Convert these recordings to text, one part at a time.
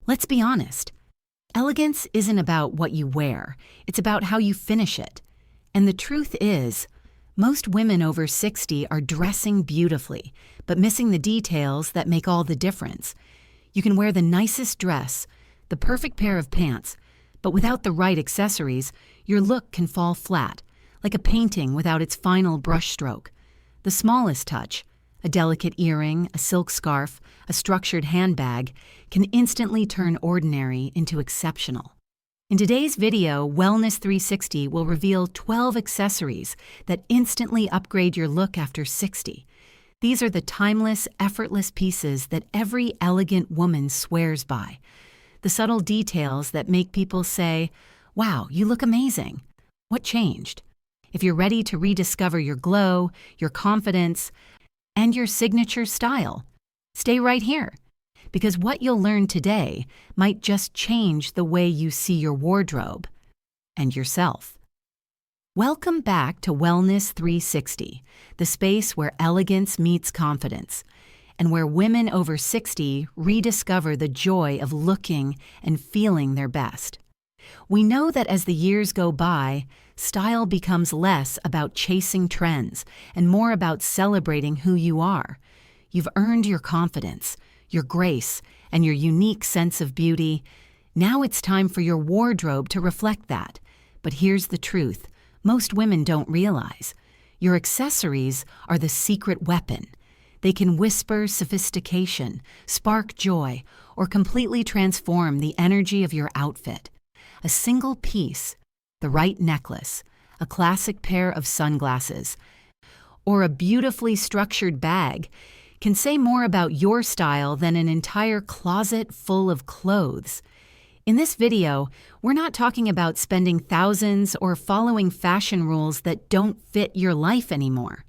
Let's be honest. Elegance isn't about what you wear, it's about how you finish it. And the truth is, most women over 60 are dressing beautifully, but missing the details that make all the difference. You can wear the nicest dress, the perfect pair of pants, but without the right accessories, your look can fall flat, like a painting without its final brushstroke. The smallest touch, a delicate earring, a silk scarf, a structured handbag, can instantly turn ordinary into exceptional. In today's video, Wellness 360 will reveal 12 accessories that instantly upgrade your look after 60. These are the timeless, effortless pieces that every elegant woman swears by. The subtle details that make people say, "Wow, you look amazing." What changed? If you're ready to rediscover your glow, your confidence, and your signature style, stay right here, because what you'll learn today might just change the way you see your wardrobe and yourself. Welcome back to Wellness 360, the space where elegance meets confidence, and where women over 60 rediscover the joy of looking and feeling their best. We know that as the years go by, style becomes less about chasing trends and more about celebrating who you are. You've earned your confidence, your grace, and your unique sense of beauty. Now it's time for your wardrobe to reflect that. But here's the truth: most women don't realize. Your accessories are the secret weapon. They can whisper sophistication, spark joy, or completely transform the energy of your outfit. A single piece, the right necklace, a classic pair of sunglasses, or a beautifully structured bag can say more about your style than an entire closet full of clothes. In this video, we're not talking about spending thousands or following fashion rules that don't fit your life anymore.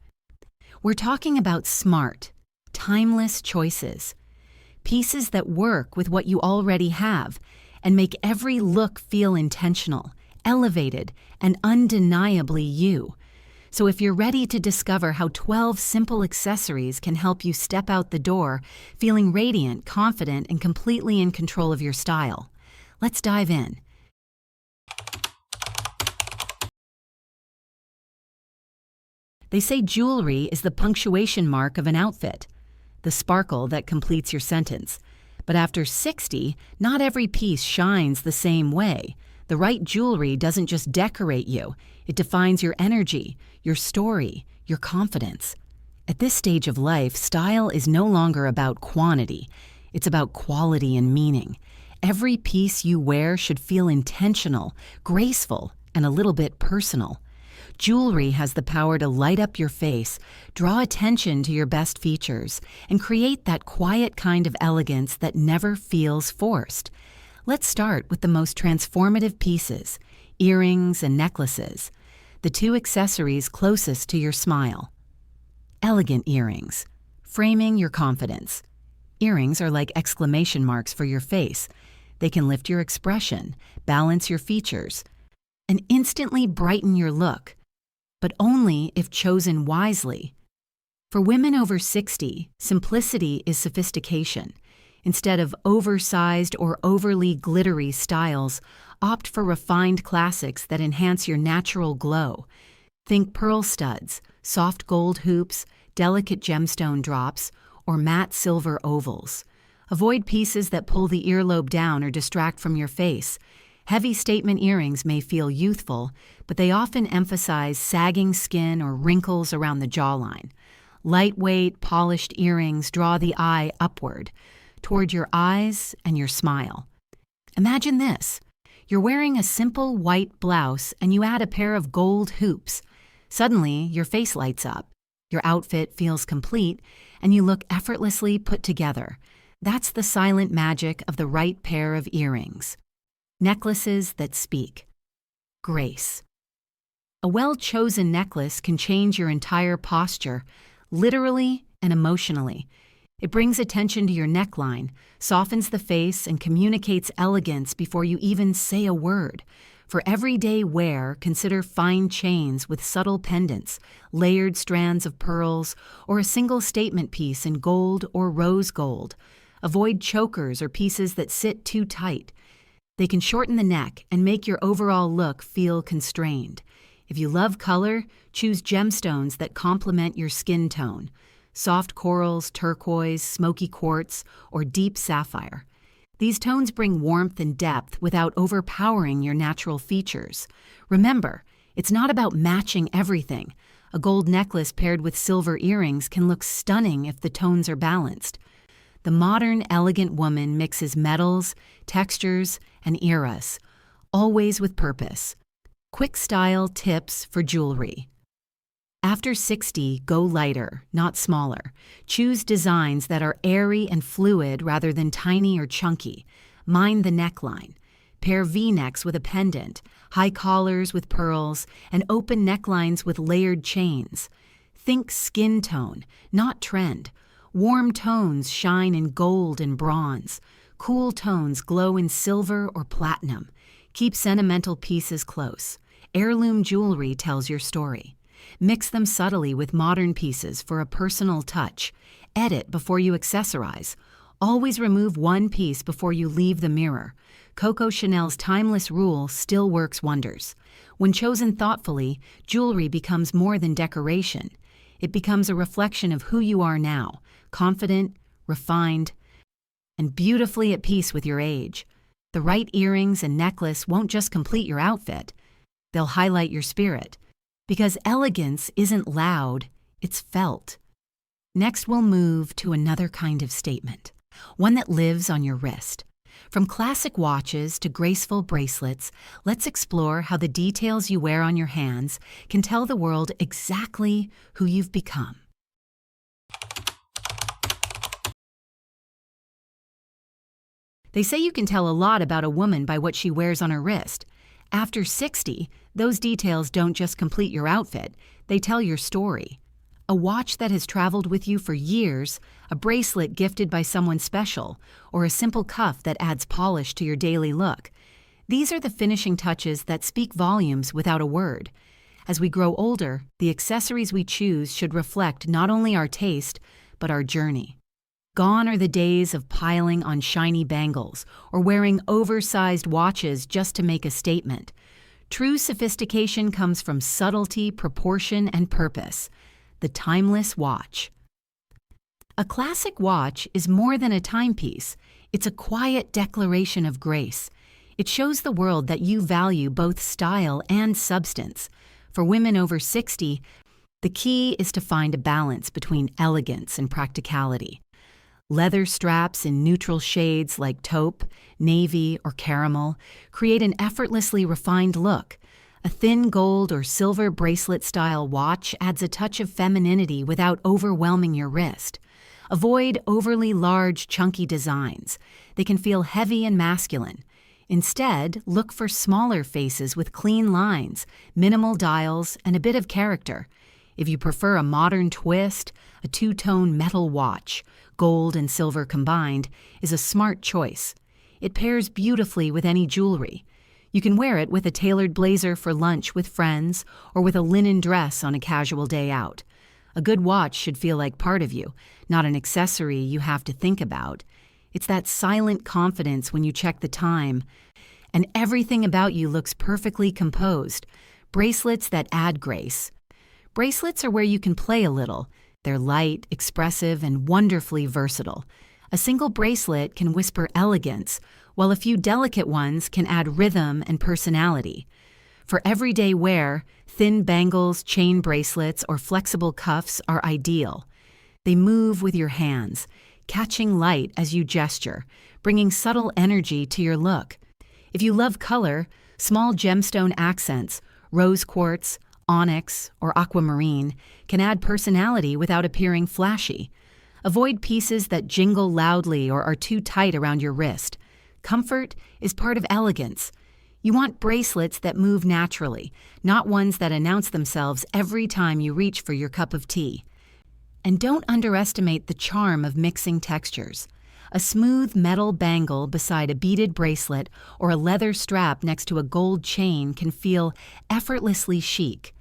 We're talking about smart, timeless choices, pieces that work with what you already have and make every look feel intentional, elevated, and undeniably you. So if you're ready to discover how 12 simple accessories can help you step out the door feeling radiant, confident, and completely in control of your style, let's dive in. They say jewelry is the punctuation mark of an outfit, the sparkle that completes your sentence. But after 60, not every piece shines the same way. The right jewelry doesn't just decorate you, it defines your energy, your story, your confidence. At this stage of life, style is no longer about quantity, it's about quality and meaning. Every piece you wear should feel intentional, graceful, and a little bit personal. Jewelry has the power to light up your face, draw attention to your best features, and create that quiet kind of elegance that never feels forced. Let's start with the most transformative pieces, earrings and necklaces, the two accessories closest to your smile. Elegant earrings, framing your confidence. Earrings are like exclamation marks for your face. They can lift your expression, balance your features, and instantly brighten your look, but only if chosen wisely. For women over 60, simplicity is sophistication. Instead of oversized or overly glittery styles, opt for refined classics that enhance your natural glow. Think pearl studs, soft gold hoops, delicate gemstone drops, or matte silver ovals. Avoid pieces that pull the earlobe down or distract from your face. Heavy statement earrings may feel youthful, but they often emphasize sagging skin or wrinkles around the jawline. Lightweight, polished earrings draw the eye upward, toward your eyes and your smile. Imagine this. You're wearing a simple white blouse and you add a pair of gold hoops. Suddenly, your face lights up, your outfit feels complete, and you look effortlessly put together. That's the silent magic of the right pair of earrings. Necklaces that speak. Grace. A well-chosen necklace can change your entire posture, literally and emotionally. It brings attention to your neckline, softens the face, and communicates elegance before you even say a word. For everyday wear, consider fine chains with subtle pendants, layered strands of pearls, or a single statement piece in gold or rose gold. Avoid chokers or pieces that sit too tight. They can shorten the neck and make your overall look feel constrained. If you love color, choose gemstones that complement your skin tone. Soft corals, turquoise, smoky quartz, or deep sapphire. These tones bring warmth and depth without overpowering your natural features. Remember, it's not about matching everything. A gold necklace paired with silver earrings can look stunning if the tones are balanced. The modern, elegant woman mixes metals, textures, and eras, always with purpose. Quick style tips for jewelry. After 60, go lighter, not smaller. Choose designs that are airy and fluid rather than tiny or chunky. Mind the neckline. Pair V-necks with a pendant, high collars with pearls, and open necklines with layered chains. Think skin tone, not trend. Warm tones shine in gold and bronze. Cool tones glow in silver or platinum. Keep sentimental pieces close. Heirloom jewelry tells your story. Mix them subtly with modern pieces for a personal touch. Edit before you accessorize. Always remove one piece before you leave the mirror. Coco Chanel's timeless rule still works wonders. When chosen thoughtfully, jewelry becomes more than decoration. It becomes a reflection of who you are now, confident, refined, and beautifully at peace with your age. The right earrings and necklace won't just complete your outfit. They'll highlight your spirit. Because elegance isn't loud, it's felt. Next, we'll move to another kind of statement, one that lives on your wrist. From classic watches to graceful bracelets, let's explore how the details you wear on your hands can tell the world exactly who you've become. They say you can tell a lot about a woman by what she wears on her wrist. After 60, those details don't just complete your outfit, they tell your story. A watch that has traveled with you for years, a bracelet gifted by someone special, or a simple cuff that adds polish to your daily look. These are the finishing touches that speak volumes without a word. As we grow older, the accessories we choose should reflect not only our taste, but our journey. Gone are the days of piling on shiny bangles or wearing oversized watches just to make a statement. True sophistication comes from subtlety, proportion, and purpose. The timeless watch. A classic watch is more than a timepiece. It's a quiet declaration of grace. It shows the world that you value both style and substance. For women over 60, the key is to find a balance between elegance and practicality. Leather straps in neutral shades like taupe, navy, or caramel create an effortlessly refined look. A thin gold or silver bracelet-style watch adds a touch of femininity without overwhelming your wrist. Avoid overly large, chunky designs. They can feel heavy and masculine. Instead, look for smaller faces with clean lines, minimal dials, and a bit of character. If you prefer a modern twist, a two-tone metal watch, gold and silver combined, is a smart choice. It pairs beautifully with any jewelry. You can wear it with a tailored blazer for lunch with friends or with a linen dress on a casual day out. A good watch should feel like part of you, not an accessory you have to think about. It's that silent confidence when you check the time, and everything about you looks perfectly composed. Bracelets that add grace. Bracelets are where you can play a little. They're light, expressive, and wonderfully versatile. A single bracelet can whisper elegance, while a few delicate ones can add rhythm and personality. For everyday wear, thin bangles, chain bracelets, or flexible cuffs are ideal. They move with your hands, catching light as you gesture, bringing subtle energy to your look. If you love color, small gemstone accents, rose quartz, onyx, or aquamarine can add personality without appearing flashy. Avoid pieces that jingle loudly or are too tight around your wrist. Comfort is part of elegance. You want bracelets that move naturally, not ones that announce themselves every time you reach for your cup of tea. And don't underestimate the charm of mixing textures. A smooth metal bangle beside a beaded bracelet or a leather strap next to a gold chain can feel effortlessly chic.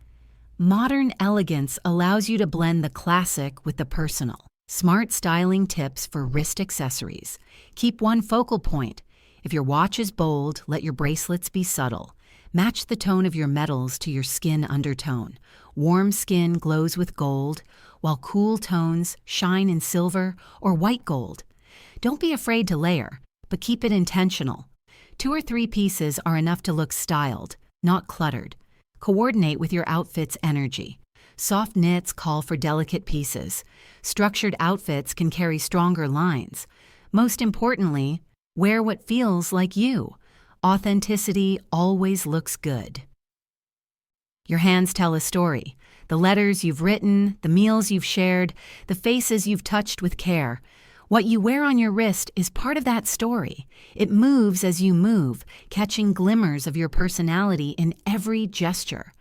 Modern elegance allows you to blend the classic with the personal. Smart styling tips for wrist accessories. Keep one focal point. If your watch is bold, let your bracelets be subtle. Match the tone of your metals to your skin undertone. Warm skin glows with gold, while cool tones shine in silver or white gold. Don't be afraid to layer, but keep it intentional. 2 or 3 pieces are enough to look styled, not cluttered. Coordinate with your outfit's energy. Soft knits call for delicate pieces. Structured outfits can carry stronger lines. Most importantly, wear what feels like you. Authenticity always looks good. Your hands tell a story. The letters you've written, the meals you've shared, the faces you've touched with care. What you wear on your wrist is part of that story. It moves as you move, catching glimmers of your personality in every gesture.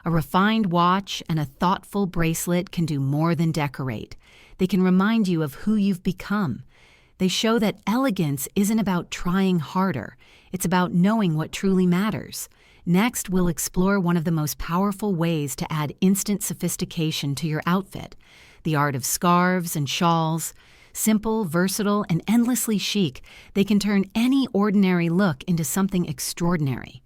A refined watch and a thoughtful bracelet can do more than decorate. They can remind you of who you've become. They show that elegance isn't about trying harder. It's about knowing what truly matters. Next, we'll explore one of the most powerful ways to add instant sophistication to your outfit, the art of scarves and shawls. Simple, versatile, and endlessly chic, they can turn any ordinary look into something extraordinary.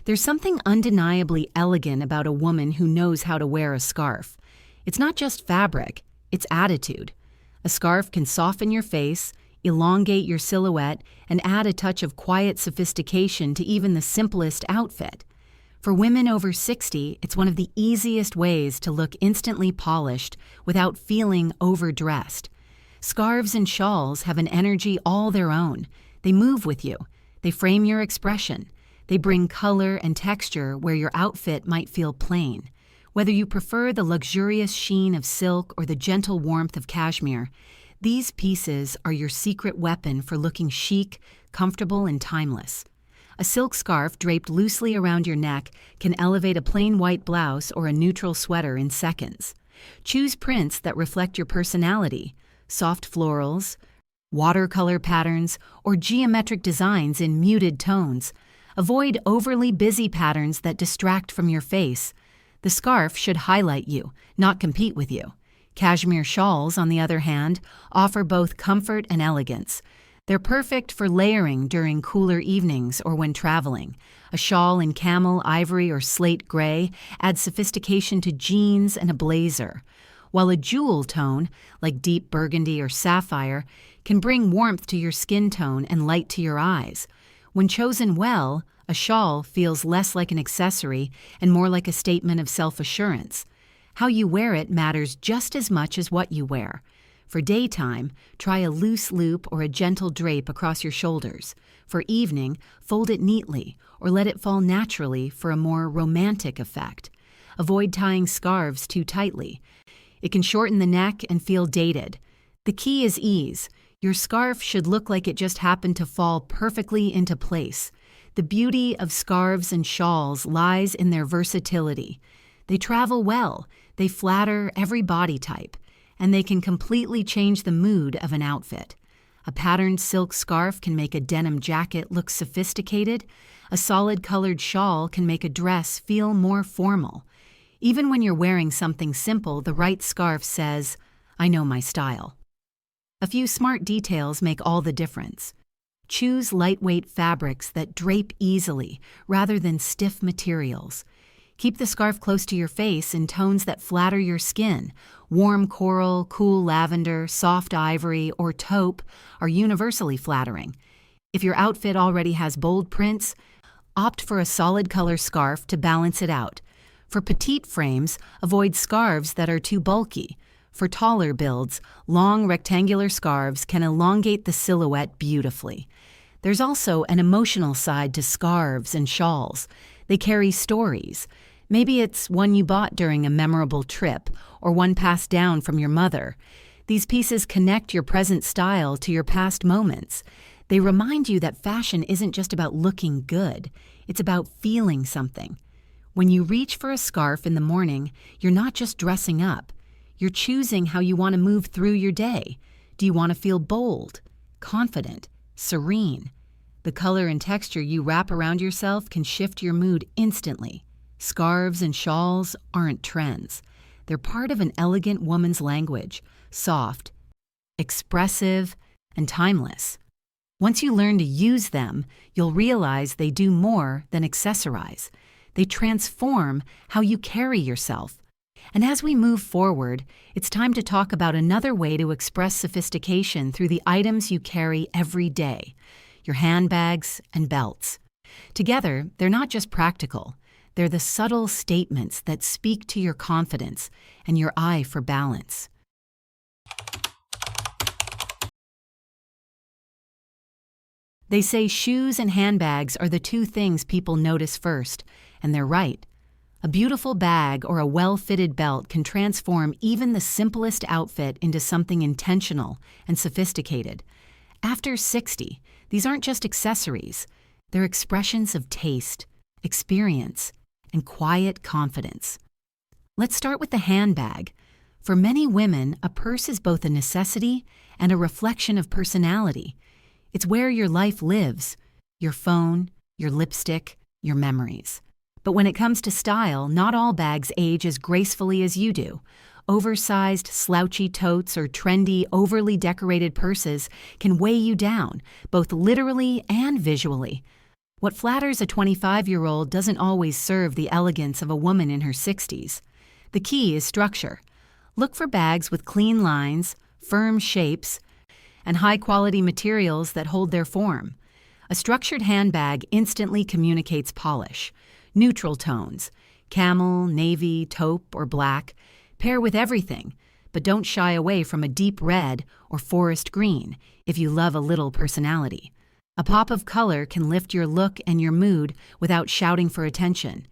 There's something undeniably elegant about a woman who knows how to wear a scarf. It's not just fabric, it's attitude. A scarf can soften your face, elongate your silhouette, and add a touch of quiet sophistication to even the simplest outfit. For women over 60, it's one of the easiest ways to look instantly polished without feeling overdressed. Scarves and shawls have an energy all their own. They move with you. They frame your expression. They bring color and texture where your outfit might feel plain. Whether you prefer the luxurious sheen of silk or the gentle warmth of cashmere, these pieces are your secret weapon for looking chic, comfortable, and timeless. A silk scarf draped loosely around your neck can elevate a plain white blouse or a neutral sweater in seconds. Choose prints that reflect your personality, soft florals, watercolor patterns, or geometric designs in muted tones. Avoid overly busy patterns that distract from your face. The scarf should highlight you, not compete with you. Cashmere shawls, on the other hand, offer both comfort and elegance. They're perfect for layering during cooler evenings or when traveling. A shawl in camel, ivory, or slate gray adds sophistication to jeans and a blazer, while a jewel tone, like deep burgundy or sapphire, can bring warmth to your skin tone and light to your eyes. When chosen well, a shawl feels less like an accessory and more like a statement of self-assurance. How you wear it matters just as much as what you wear. For daytime, try a loose loop or a gentle drape across your shoulders. For evening, fold it neatly or let it fall naturally for a more romantic effect. Avoid tying scarves too tightly. It can shorten the neck and feel dated. The key is ease. Your scarf should look like it just happened to fall perfectly into place. The beauty of scarves and shawls lies in their versatility. They travel well, they flatter every body type, and they can completely change the mood of an outfit. A patterned silk scarf can make a denim jacket look sophisticated. A solid colored shawl can make a dress feel more formal. Even when you're wearing something simple, the right scarf says, "I know my style." A few smart details make all the difference. Choose lightweight fabrics that drape easily rather than stiff materials. Keep the scarf close to your face in tones that flatter your skin. Warm coral, cool lavender, soft ivory, or taupe are universally flattering. If your outfit already has bold prints, opt for a solid color scarf to balance it out. For petite frames, avoid scarves that are too bulky. For taller builds, long rectangular scarves can elongate the silhouette beautifully. There's also an emotional side to scarves and shawls. They carry stories. Maybe it's one you bought during a memorable trip or one passed down from your mother. These pieces connect your present style to your past moments. They remind you that fashion isn't just about looking good. It's about feeling something. When you reach for a scarf in the morning, you're not just dressing up. You're choosing how you want to move through your day. Do you want to feel bold, confident, serene? The color and texture you wrap around yourself can shift your mood instantly. Scarves and shawls aren't trends. They're part of an elegant woman's language, soft, expressive, and timeless. Once you learn to use them, you'll realize they do more than accessorize. They transform how you carry yourself. And as we move forward, it's time to talk about another way to express sophistication through the items you carry every day, your handbags and belts. Together, they're not just practical. They're the subtle statements that speak to your confidence and your eye for balance. They say shoes and handbags are the two things people notice first, and they're right. A beautiful bag or a well-fitted belt can transform even the simplest outfit into something intentional and sophisticated. After 60, these aren't just accessories. They're expressions of taste, experience, and quiet confidence. Let's start with the handbag. For many women, a purse is both a necessity and a reflection of personality. It's where your life lives, your phone, your lipstick, your memories. But when it comes to style, not all bags age as gracefully as you do. Oversized, slouchy totes or trendy, overly decorated purses can weigh you down, both literally and visually. What flatters a 25-year-old doesn't always serve the elegance of a woman in her 60s. The key is structure. Look for bags with clean lines, firm shapes, and high-quality materials that hold their form. A structured handbag instantly communicates polish. Neutral tones, camel, navy, taupe, or black, pair with everything, but don't shy away from a deep red or forest green if you love a little personality. A pop of color can lift your look and your mood without shouting for attention.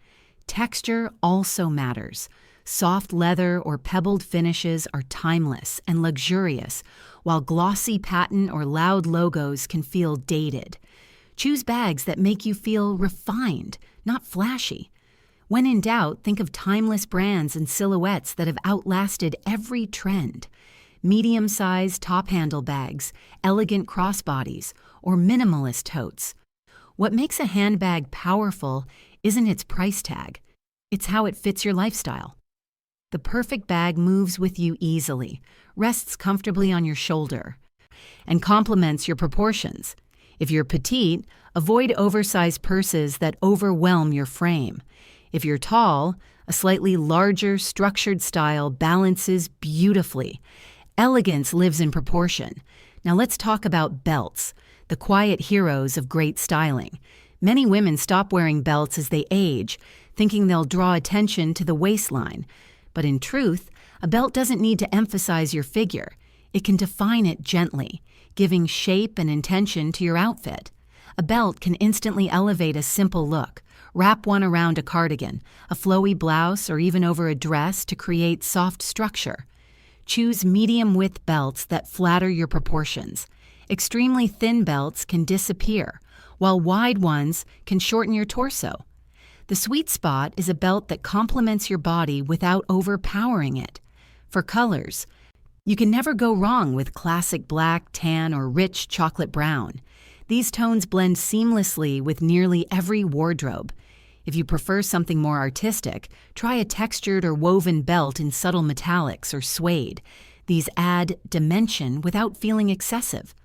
Texture also matters. Soft leather or pebbled finishes are timeless and luxurious, while glossy patent or loud logos can feel dated. Choose bags that make you feel refined, not flashy. When in doubt, think of timeless brands and silhouettes that have outlasted every trend. Medium-sized top-handle bags, elegant crossbodies, or minimalist totes. What makes a handbag powerful isn't its price tag. It's how it fits your lifestyle. The perfect bag moves with you easily, rests comfortably on your shoulder, and complements your proportions. If you're petite, avoid oversized purses that overwhelm your frame. If you're tall, a slightly larger, structured style balances beautifully. Elegance lives in proportion. Now let's talk about belts, the quiet heroes of great styling. Many women stop wearing belts as they age, thinking they'll draw attention to the waistline. But in truth, a belt doesn't need to emphasize your figure. It can define it gently, giving shape and intention to your outfit. A belt can instantly elevate a simple look. Wrap one around a cardigan, a flowy blouse, or even over a dress to create soft structure. Choose medium-width belts that flatter your proportions. Extremely thin belts can disappear, while wide ones can shorten your torso. The sweet spot is a belt that complements your body without overpowering it. For colors, you can never go wrong with classic black, tan, or rich chocolate brown. These tones blend seamlessly with nearly every wardrobe. If you prefer something more artistic, try a textured or woven belt in subtle metallics or suede. These add dimension without feeling excessive.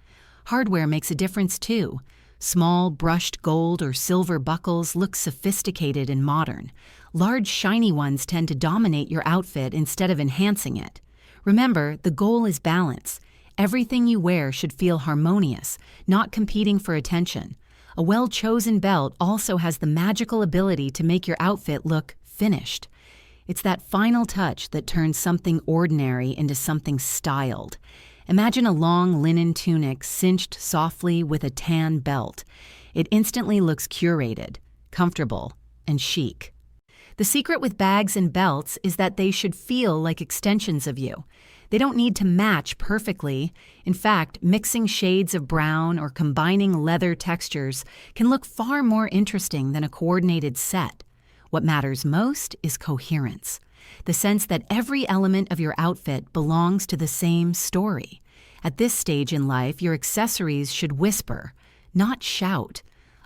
Hardware makes a difference too. Small, brushed gold or silver buckles look sophisticated and modern. Large, shiny ones tend to dominate your outfit instead of enhancing it. Remember, the goal is balance. Everything you wear should feel harmonious, not competing for attention. A well-chosen belt also has the magical ability to make your outfit look finished. It's that final touch that turns something ordinary into something styled. Imagine a long linen tunic cinched softly with a tan belt. It instantly looks curated, comfortable, and chic. The secret with bags and belts is that they should feel like extensions of you. They don't need to match perfectly. In fact, mixing shades of brown or combining leather textures can look far more interesting than a coordinated set. What matters most is coherence. The sense that every element of your outfit belongs to the same story. At this stage in life, your accessories should whisper, not shout.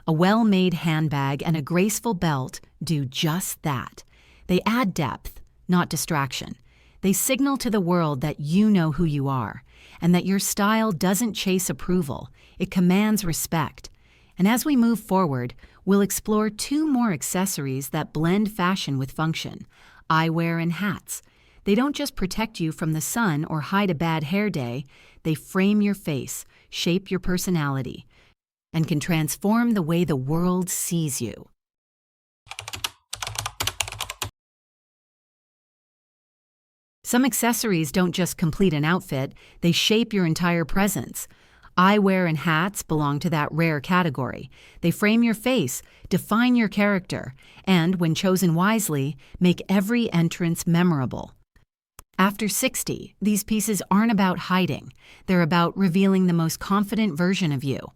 A well-made handbag and a graceful belt do just that. They add depth, not distraction. They signal to the world that you know who you are, and that your style doesn't chase approval, it commands respect. And as we move forward, we'll explore two more accessories that blend fashion with function: eyewear and hats. They don't just protect you from the sun or hide a bad hair day, they frame your face, shape your personality, and can transform the way the world sees you. Some accessories don't just complete an outfit, they shape your entire presence. Eyewear and hats belong to that rare category. They frame your face, define your character, and, when chosen wisely, make every entrance memorable. After 60, these pieces aren't about hiding. They're about revealing the most confident version of you.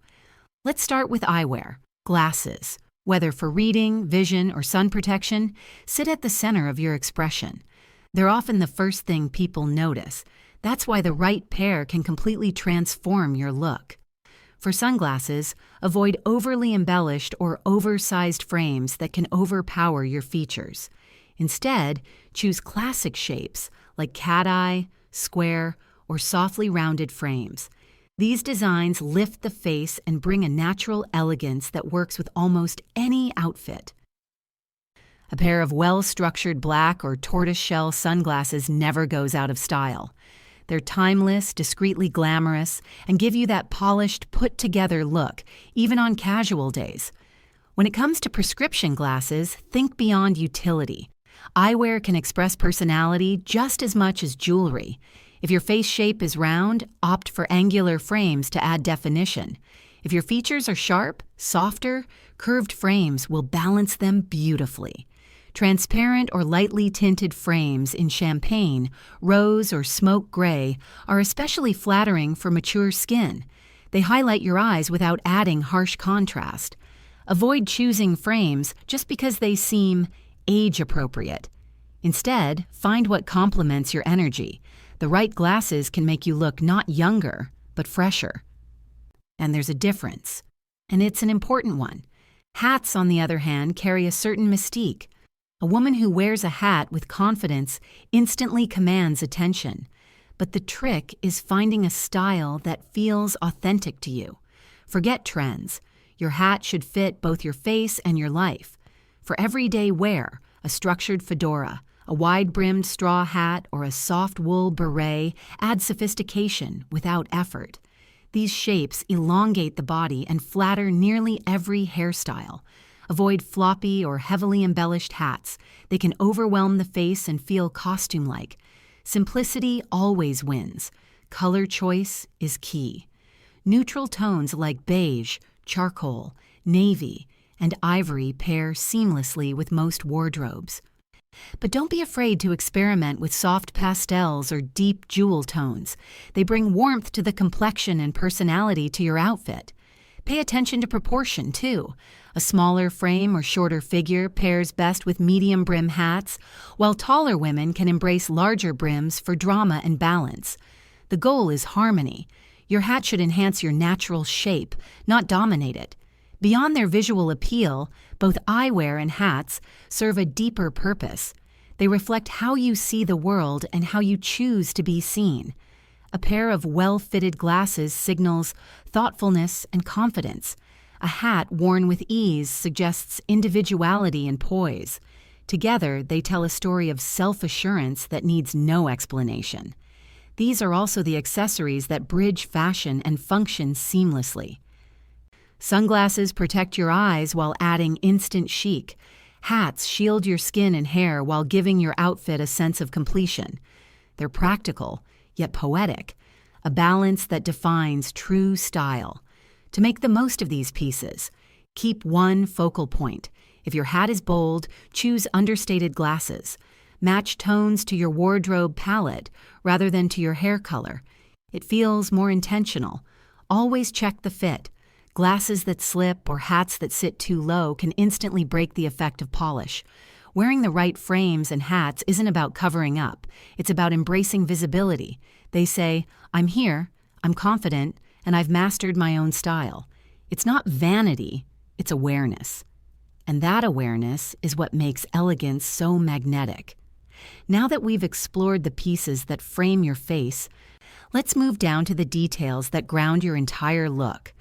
Let's start with eyewear, glasses. Whether for reading, vision, or sun protection, sit at the center of your expression. They're often the first thing people notice. That's why the right pair can completely transform your look. For sunglasses, avoid overly embellished or oversized frames that can overpower your features. Instead, choose classic shapes like cat eye, square, or softly rounded frames. These designs lift the face and bring a natural elegance that works with almost any outfit. A pair of well-structured black or tortoiseshell sunglasses never goes out of style. They're timeless, discreetly glamorous, and give you that polished, put-together look, even on casual days. When it comes to prescription glasses, think beyond utility. Eyewear can express personality just as much as jewelry. If your face shape is round, opt for angular frames to add definition. If your features are sharp, softer, curved frames will balance them beautifully. Transparent or lightly tinted frames in champagne, rose, or smoke gray are especially flattering for mature skin. They highlight your eyes without adding harsh contrast. Avoid choosing frames just because they seem age-appropriate. Instead, find what complements your energy. The right glasses can make you look not younger, but fresher. And there's a difference, and it's an important one. Hats, on the other hand, carry a certain mystique. A woman who wears a hat with confidence instantly commands attention. But the trick is finding a style that feels authentic to you. Forget trends. Your hat should fit both your face and your life. For everyday wear, a structured fedora, a wide-brimmed straw hat, or a soft wool beret add sophistication without effort. These shapes elongate the body and flatter nearly every hairstyle. Avoid floppy or heavily embellished hats. They can overwhelm the face and feel costume-like. Simplicity always wins. Color choice is key. Neutral tones like beige, charcoal, navy, and ivory pair seamlessly with most wardrobes. But don't be afraid to experiment with soft pastels or deep jewel tones. They bring warmth to the complexion and personality to your outfit. Pay attention to proportion, too. A smaller frame or shorter figure pairs best with medium brim hats, while taller women can embrace larger brims for drama and balance. The goal is harmony. Your hat should enhance your natural shape, not dominate it. Beyond their visual appeal, both eyewear and hats serve a deeper purpose. They reflect how you see the world and how you choose to be seen. A pair of well-fitted glasses signals thoughtfulness and confidence. A hat worn with ease suggests individuality and poise. Together, they tell a story of self-assurance that needs no explanation. These are also the accessories that bridge fashion and function seamlessly. Sunglasses protect your eyes while adding instant chic. Hats shield your skin and hair while giving your outfit a sense of completion. They're practical, yet poetic, a balance that defines true style. To make the most of these pieces, keep one focal point. If your hat is bold, choose understated glasses. Match tones to your wardrobe palette rather than to your hair color. It feels more intentional. Always check the fit. Glasses that slip or hats that sit too low can instantly break the effect of polish. Wearing the right frames and hats isn't about covering up. It's about embracing visibility. They say, "I'm here, I'm confident, and I've mastered my own style." It's not vanity, It's awareness. And that awareness is what makes elegance so magnetic. Now that we've explored the pieces that frame your face, let's move down to the details that ground your entire look.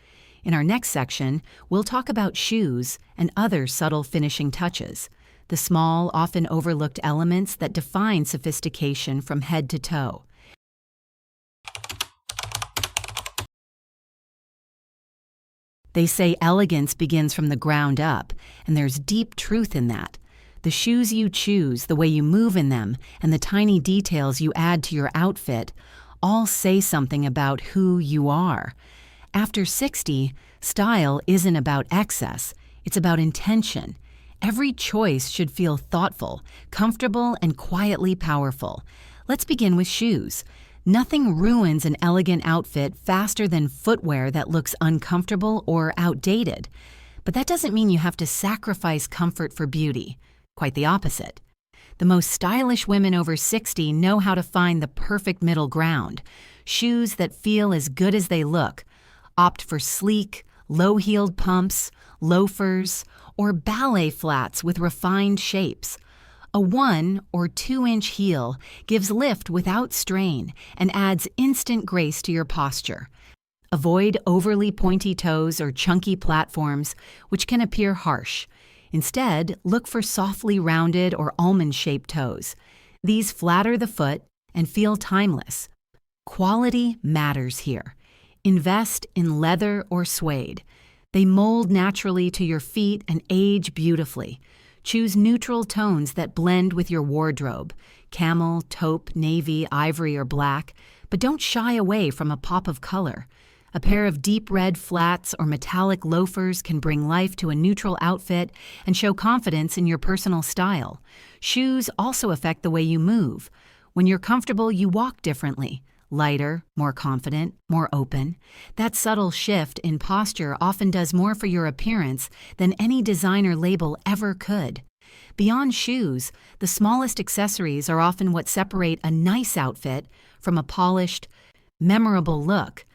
In our next section, we'll talk about shoes and other subtle finishing touches, the small, often overlooked elements that define sophistication from head to toe. They say elegance begins from the ground up, and there's deep truth in that. The shoes you choose, the way you move in them, and the tiny details you add to your outfit all say something about who you are. After 60, style isn't about excess, it's about intention. Every choice should feel thoughtful, comfortable, and quietly powerful. Let's begin with shoes. Nothing ruins an elegant outfit faster than footwear that looks uncomfortable or outdated. But that doesn't mean you have to sacrifice comfort for beauty. Quite the opposite. The most stylish women over 60 know how to find the perfect middle ground. Shoes that feel as good as they look. Opt for sleek, low-heeled pumps, loafers, or ballet flats with refined shapes. A 1 or 2-inch heel gives lift without strain and adds instant grace to your posture. Avoid overly pointy toes or chunky platforms, which can appear harsh. Instead, look for softly rounded or almond-shaped toes. These flatter the foot and feel timeless. Quality matters here. Invest in leather or suede. They mold naturally to your feet and age beautifully. Choose neutral tones that blend with your wardrobe, camel, taupe, navy, ivory, or black, but don't shy away from a pop of color. A pair of deep red flats or metallic loafers can bring life to a neutral outfit and show confidence in your personal style. Shoes also affect the way you move. When you're comfortable, you walk differently. Lighter, more confident, more open. That subtle shift in posture often does more for your appearance than any designer label ever could. Beyond shoes, the smallest accessories are often what separate a nice outfit from a polished, memorable look.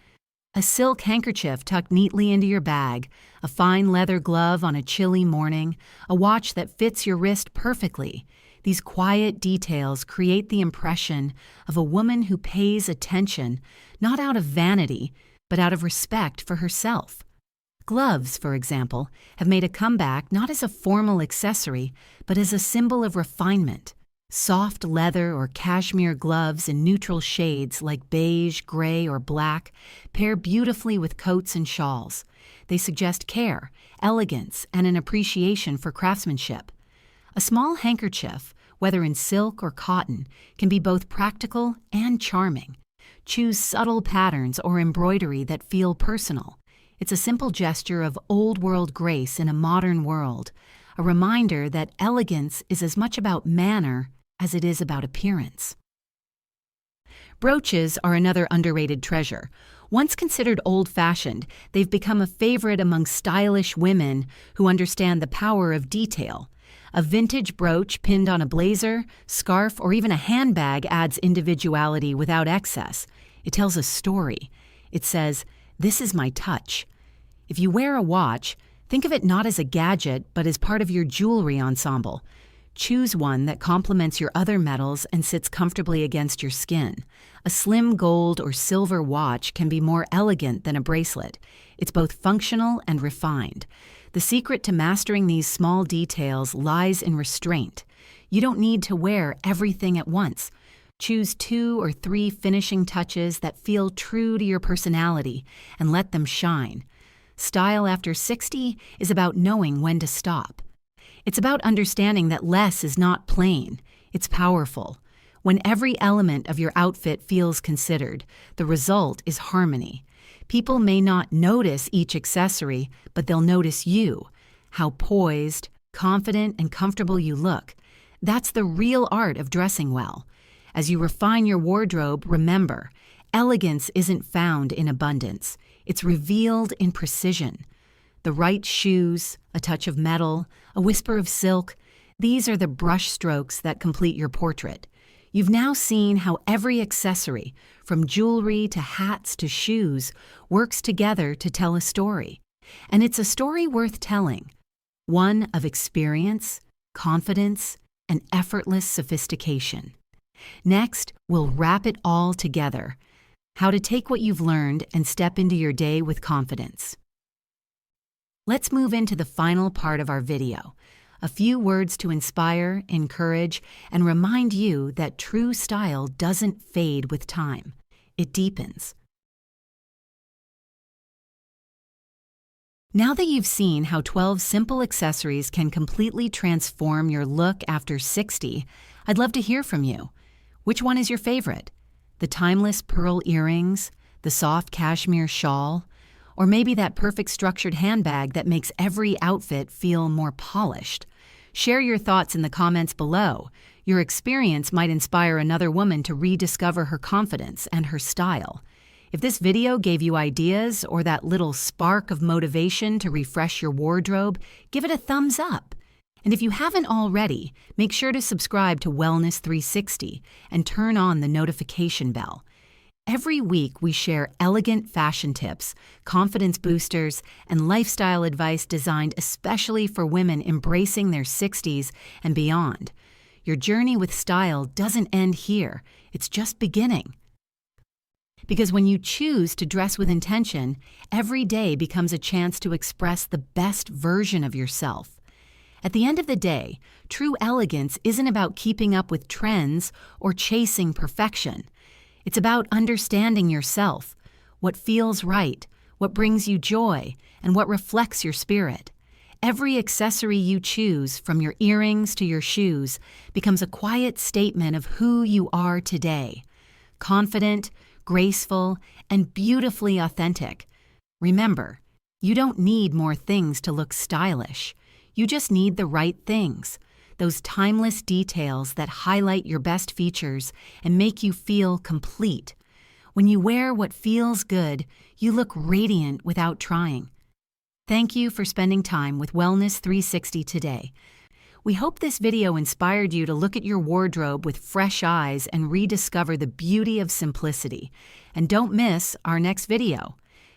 A silk handkerchief tucked neatly into your bag, a fine leather glove on a chilly morning, a watch that fits your wrist perfectly. These quiet details create the impression of a woman who pays attention, not out of vanity, but out of respect for herself. Gloves, for example, have made a comeback not as a formal accessory, but as a symbol of refinement. Soft leather or cashmere gloves in neutral shades like beige, gray, or black pair beautifully with coats and shawls. They suggest care, elegance, and an appreciation for craftsmanship. A small handkerchief, whether in silk or cotton, can be both practical and charming. Choose subtle patterns or embroidery that feel personal. It's a simple gesture of old-world grace in a modern world, a reminder that elegance is as much about manner as it is about appearance. Brooches are another underrated treasure. Once considered old-fashioned, they've become a favorite among stylish women who understand the power of detail. A vintage brooch pinned on a blazer, scarf, or even a handbag adds individuality without excess. It tells a story. It says, "This is my touch." If you wear a watch, think of it not as a gadget, but as part of your jewelry ensemble. Choose one that complements your other metals and sits comfortably against your skin. A slim gold or silver watch can be more elegant than a bracelet. It's both functional and refined. The secret to mastering these small details lies in restraint. You don't need to wear everything at once. Choose 2 or 3 finishing touches that feel true to your personality and let them shine. Style after 60 is about knowing when to stop. It's about understanding that less is not plain, it's powerful. When every element of your outfit feels considered, the result is harmony. People may not notice each accessory, but they'll notice you, how poised, confident, and comfortable you look. That's the real art of dressing well. As you refine your wardrobe, remember, elegance isn't found in abundance. It's revealed in precision. The right shoes, a touch of metal, a whisper of silk, these are the brush strokes that complete your portrait. You've now seen how every accessory, from jewelry to hats to shoes, works together to tell a story. And it's a story worth telling, one of experience, confidence, and effortless sophistication. Next, we'll wrap it all together, how to take what you've learned and step into your day with confidence. Let's move into the final part of our video, a few words to inspire, encourage, and remind you that true style doesn't fade with time. It deepens. Now that you've seen how 12 simple accessories can completely transform your look after 60, I'd love to hear from you. Which one is your favorite? The timeless pearl earrings, the soft cashmere shawl, or maybe that perfect structured handbag that makes every outfit feel more polished? Share your thoughts in the comments below. Your experience might inspire another woman to rediscover her confidence and her style. If this video gave you ideas or that little spark of motivation to refresh your wardrobe, give it a thumbs up. And if you haven't already, make sure to subscribe to Wellness 360 and turn on the notification bell. Every week, we share elegant fashion tips, confidence boosters, and lifestyle advice designed especially for women embracing their 60s and beyond. Your journey with style doesn't end here. It's just beginning. Because when you choose to dress with intention, every day becomes a chance to express the best version of yourself. At the end of the day, true elegance isn't about keeping up with trends or chasing perfection. It's about understanding yourself, what feels right, what brings you joy, and what reflects your spirit. Every accessory you choose, from your earrings to your shoes, becomes a quiet statement of who you are today. Confident, graceful, and beautifully authentic. Remember, you don't need more things to look stylish. You just need the right things. Those timeless details that highlight your best features and make you feel complete. When you wear what feels good, you look radiant without trying. Thank you for spending time with Wellness 360 today. We hope this video inspired you to look at your wardrobe with fresh eyes and rediscover the beauty of simplicity. And don't miss our next video,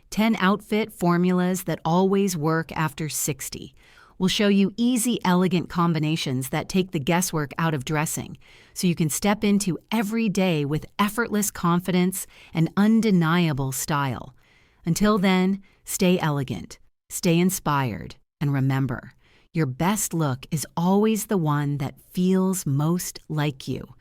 10 outfit formulas that always work after 60. We'll show you easy, elegant combinations that take the guesswork out of dressing, so you can step into every day with effortless confidence and undeniable style. Until then, stay elegant, stay inspired, and remember, your best look is always the one that feels most like you.